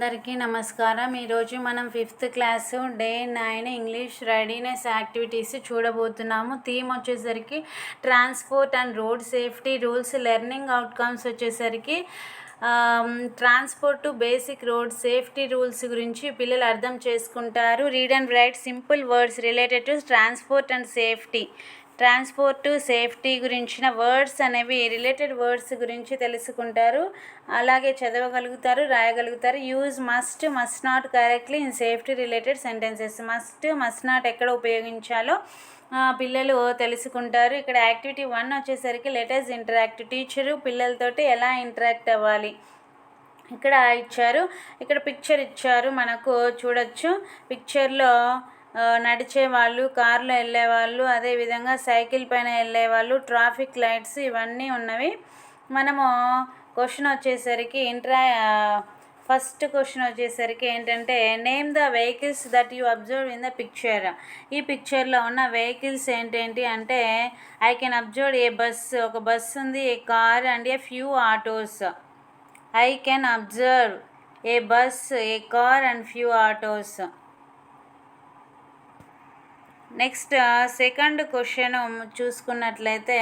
అందరికీ నమస్కారం. ఈరోజు మనం 5th class day 9 English readiness activities చూడబోతున్నాము. థీమ్ వచ్చేసరికి transport and road safety rules. Learning outcomes వచ్చేసరికి transport to basic road safety rules గురించి పిల్లలు అర్థం చేసుకుంటారు. Read and write simple words related to transport and safety. Transport safety గురించిన words అనేవి related words గురించి తెలుసుకుంటారు, అలాగే చదవగలుగుతారు, రాయగలుగుతారు. Use must not correctly in safety related sentences. Must not ఎక్కడ ఉపయోగించాలో పిల్లలు తెలుసుకుంటారు. ఇక్కడ యాక్టివిటీ 1 వచ్చేసరికి లెటర్స్ ఇంటరాక్ట్. టీచరు పిల్లలతోటి ఎలా ఇంటరాక్ట్ అవ్వాలి ఇక్కడ ఇచ్చారు. ఇక్కడ పిక్చర్ ఇచ్చారు, మనకు చూడొచ్చు. పిక్చర్లో నడిచే వాళ్ళు, కార్లో వెళ్ళేవాళ్ళు, అదేవిధంగా సైకిల్ పైన వెళ్ళేవాళ్ళు, ట్రాఫిక్ లైట్స్ ఇవన్నీ ఉన్నవి. మనము క్వశ్చన్ వచ్చేసరికి ఫస్ట్ క్వశ్చన్ వచ్చేసరికి ఏంటంటే name the vehicles that you observe in the picture. ఈ పిక్చర్లో ఉన్న వెహికల్స్ ఏంటేంటి అంటే I can observe a bus, ఒక బస్ ఉంది, a car and a few autos. I can observe a bus, a car and few autos. Next second question చూసుకున్నట్లయితే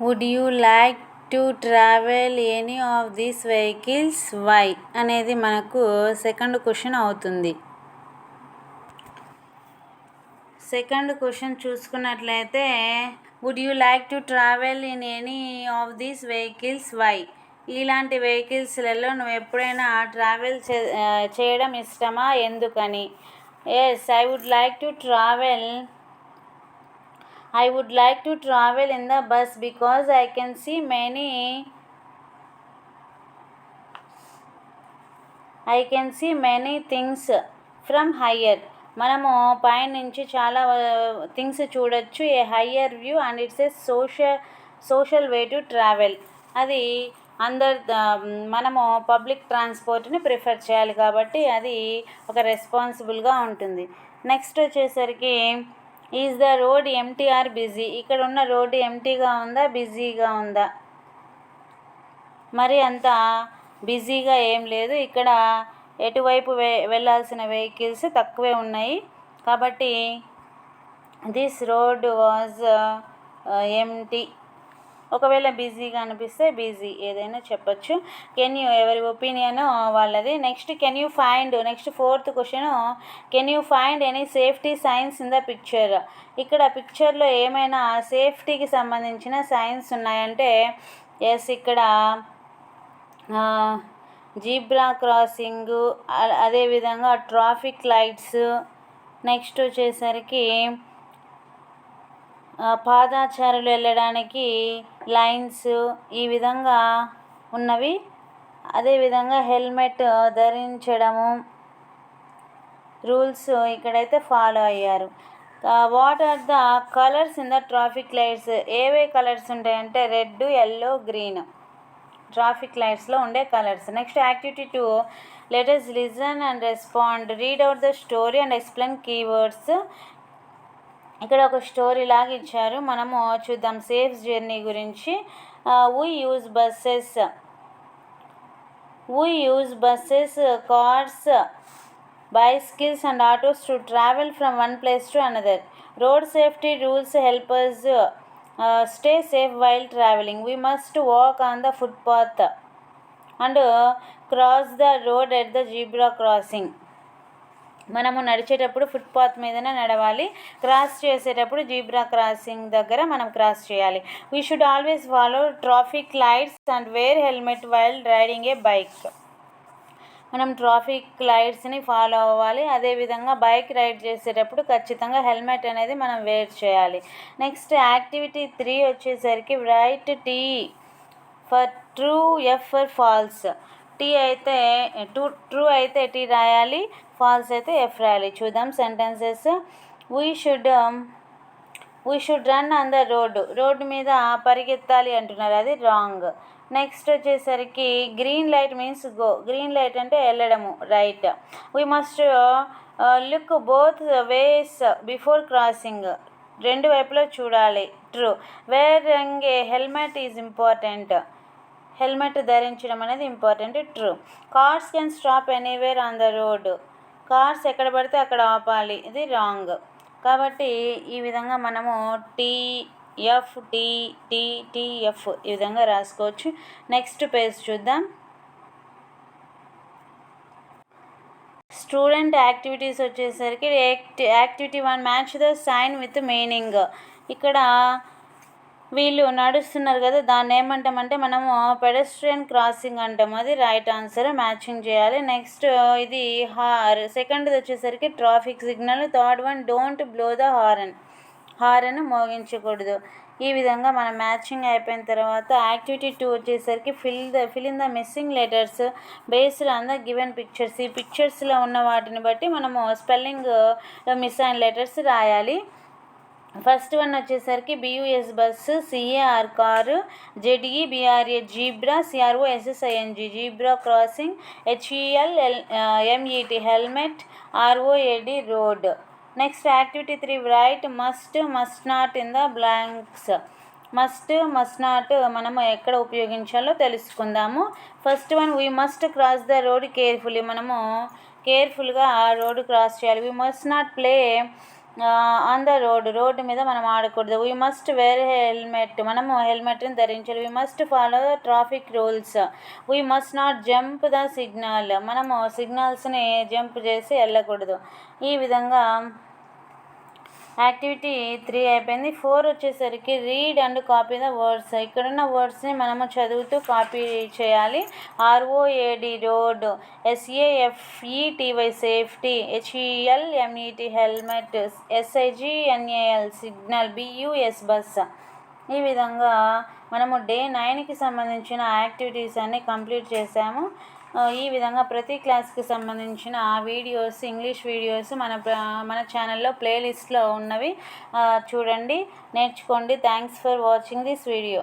would you like to travel any of these vehicles, why అనేది మనకు second question అవుతుంది. Second question చూసుకున్నట్లయితే would you like to travel in any of these vehicles, why. ఇలాంటి వెహికల్స్లలో నువ్వు ఎప్పుడైనా travel చేయడం ఇష్టమా, ఎందుకని. Yes, I would like to travel in the bus because I can see many things from higher. మనము పైనుంచి చాలా థింగ్స్ చూడొచ్చు. ఏ higher view and it's a social way to travel. అది మనము పబ్లిక్ ట్రాన్స్పోర్ట్ని ప్రిఫర్ చేయాలి కాబట్టి అది ఒక రెస్పాన్సిబుల్గా ఉంటుంది. నెక్స్ట్ వచ్చేసరికి is the road empty are busy. ఇక్కడ ఉన్న రోడ్డు ఎంటీగా ఉందా, బిజీగా ఉందా. మరి అంత బిజీగా ఏం లేదు. ఇక్కడ ఎటువైపు వెళ్ళాల్సిన వెహికల్స్ తక్కువే ఉన్నాయి కాబట్టి దిస్ రోడ్ వాజ్ ఎంటీ. ఒకవేళ బిజీగా అనిపిస్తే బిజీ ఏదైనా చెప్పచ్చు. ఎవరి ఒపీనియన్ వాళ్ళది. Next fourth question can you find any safety signs in the picture. ఇక్కడ పిక్చర్లో ఏమైనా సేఫ్టీకి సంబంధించిన సైన్స్ ఉన్నాయంటే ఎస్, ఇక్కడ జీబ్రా క్రాసింగ్, అదేవిధంగా ట్రాఫిక్ లైట్స్, నెక్స్ట్ వచ్చేసరికి పాదాచారులు వెళ్ళడానికి లైన్స్ ఈ విధంగా ఉన్నవి. అదేవిధంగా హెల్మెట్ ధరించడము రూల్స్ ఇక్కడైతే ఫాలో అయ్యారు. What are the colours in the traffic lights. ఏవే కలర్స్ ఉంటాయంటే రెడ్, ఎల్లో, గ్రీన్ ట్రాఫిక్ లైట్స్లో ఉండే colours. Next activity 2 let us listen and respond. Read out the story and explain keywords. ఇక్కడ ఒక story లాగా ఇచ్చారు, మనము చూద్దాం. సేఫ్ జర్నీ గురించి. We use buses, cars, bicycles and autos to travel from one place to another. Road safety rules help us stay safe while traveling. We must walk on the footpath and cross the road at the zebra crossing. మనము నడిచేటప్పుడు footpath మీదనే నడవాలి, cross చేసేటప్పుడు zebra crossing దగ్గర మనం cross చేయాలి. We should always follow traffic lights and wear helmet while riding a bike. మనం traffic లైట్స్ని ఫాలో అవ్వాలి, అదేవిధంగా బైక్ రైడ్ చేసేటప్పుడు ఖచ్చితంగా హెల్మెట్ అనేది మనం వేర్ చేయాలి. నెక్స్ట్ యాక్టివిటీ 3 వచ్చేసరికి write T for true, F for false. T అయితే ట్రూ అయితే టీ రాయాలి, ఫాల్స్ అయితే ఎఫ్ రాయాలి. చూద్దాం sentences. We should run on the road మీద పరిగెత్తాలి అంటున్నారు, అది రాంగ్. నెక్స్ట్ వచ్చేసరికి green light means go. Green light అంటే వెళ్ళడము, right. We must look both ways before crossing. రెండు వైపులో చూడాలి, true. Wearing a helmet is important. Helmet ధరించడం అనేది important. True. Cars can stop anywhere on the road. Cars ఎక్కడ పడితే అక్కడ ఆపాలి, ఇది రాంగ్. కాబట్టి ఈ విధంగా మనము టీఎఫ్ ఈ విధంగా రాసుకోవచ్చు. నెక్స్ట్ పేజ్ చూద్దాం. స్టూడెంట్ యాక్టివిటీస్ వచ్చేసరికి activity 1 match the sign with meaning. ఇక్కడ వీళ్ళు నడుస్తున్నారు కదా, దాన్ని ఏమంటామంటే మనము పెడస్ట్రియన్ క్రాసింగ్ అంటాం, అది రైట్ ఆన్సర్, మ్యాచింగ్ చేయాలి. నెక్స్ట్ ఇది సెకండ్ది వచ్చేసరికి traffic signal. Third one don't blow the horn మోగించకూడదు. ఈ విధంగా మన మ్యాచింగ్ అయిపోయిన తర్వాత యాక్టివిటీ 2 వచ్చేసరికి fill in the missing letters based on the given pictures. ఈ పిక్చర్స్లో ఉన్న వాటిని బట్టి మనము స్పెల్లింగ్ మిస్ అయిన లెటర్స్ రాయాలి. ఫస్ట్ వన్ వచ్చేసరికి BUS bus, CAR car, జెడ్ఈబిఆర్ఏ zebra, సిఆర్ఓఎస్ఎస్ఐఎన్జి zebra crossing, HELMET helmet, ROAD road. Next activity 3 right must not in the blanks. Must not మనము ఎక్కడ ఉపయోగించాలో తెలుసుకుందాము. First one we must cross the road carefully. మనము కేర్ఫుల్గా ఆ road cross చేయాలి. We must not play on the road మీద మనం ఆడకూడదు. We must wear helmet. మనము హెల్మెట్ని ధరించాలి. We must follow the traffic rules. We must not jump the signal. మనము సిగ్నల్స్ని జంప్ చేసి వెళ్ళకూడదు. ఈ విధంగా యాక్టివిటీ 3 అయిపోయింది. 4 వచ్చేసరికి read and copy the words. ఇక్కడున్న వర్డ్స్ని మనము చదువుతూ కాపీ చేయాలి. R O A D road, S A F E T Y safety, H E L M E T helmet, S I G N A L signal, B U S bus. ఈ విధంగా మనము డే 9కి సంబంధించిన యాక్టివిటీస్ అన్నీ కంప్లీట్ చేసాము. ఈ విధంగా ప్రతి క్లాస్కి సంబంధించిన వీడియోస్, ఇంగ్లీష్ వీడియోస్ మన ఛానల్లో ప్లేలిస్ట్లో ఉన్నవి, చూడండి, నేర్చుకోండి. Thanks for watching this video.